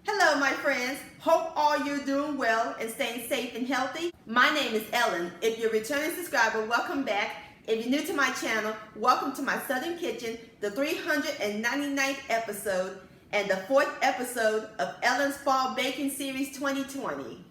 Hello, my friends. Hope all you're doing well and staying safe and healthy. My name is Ellen. If you're a returning subscriber, welcome back. If you're new to my channel, welcome to my Southern Kitchen, the 399th episode and the 4th episode of Ellen's Fall Baking Series 2020.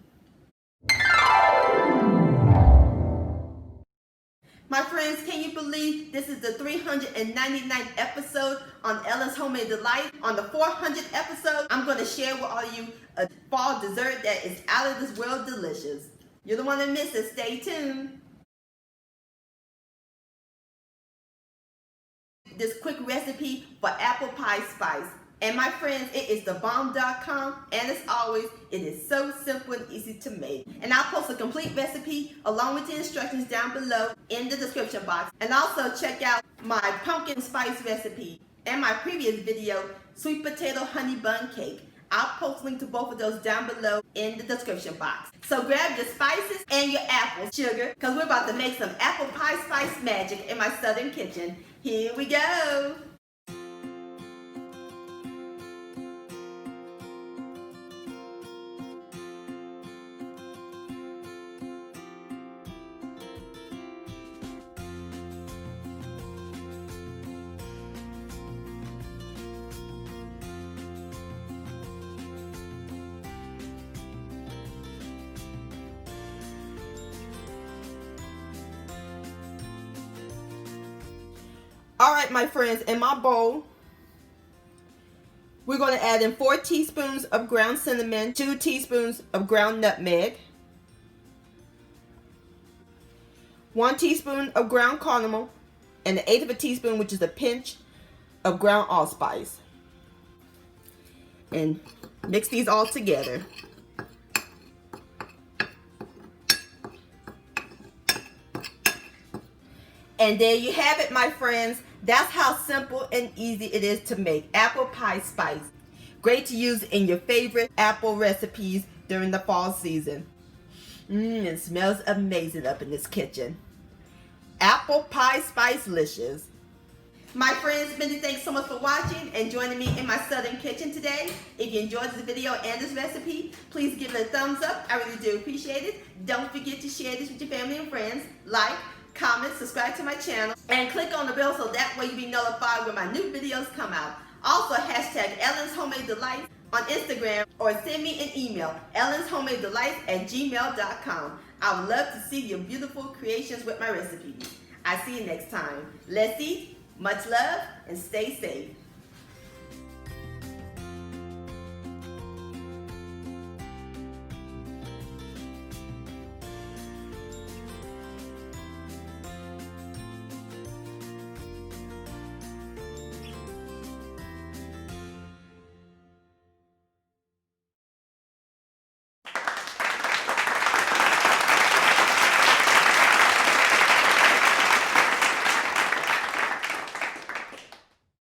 My friends, can you believe this is the 399th episode on Ellen's Homemade Delight? On the 400th episode, I'm going to share with all of you a fall dessert that is out of this world delicious. You don't want to miss it. Stay tuned. This quick recipe for apple pie spice. And my friends, it is thebomb.com, and as always, it is so simple and easy to make. And I'll post a complete recipe along with the instructions down below in the description box. And also check out my pumpkin spice recipe and my previous video, sweet potato honey bun cake. I'll post a link to both of those down below in the description box. So grab your spices and your apple sugar, because we're about to make some apple pie spice magic in my Southern kitchen. Here we go. Alright, my friends, in my bowl, we're going to add in 4 teaspoons of ground cinnamon, 2 teaspoons of ground nutmeg, 1 teaspoon of ground cardamom, and 1/8 of a teaspoon, which is a pinch, of ground allspice. And mix these all together. And there you have it, my friends. That's how simple and easy it is to make apple pie spice. Great to use in your favorite apple recipes during the fall season. It smells amazing up in this kitchen. Apple pie spice-licious. My friends, many thanks so much for watching and joining me in my Southern kitchen today. If you enjoyed this video and this recipe, please give it a thumbs up. I really do appreciate it. Don't forget to share this with your family and friends. Like, comment, subscribe to my channel, and click on the bell so that way you'll be notified when my new videos come out. Also, hashtag Ellen's Homemade Delights on Instagram, or send me an email, ellenshomemadedelights@gmail.com. I would love to see your beautiful creations with my recipes. I'll see you next time. Let's eat, much love, and stay safe.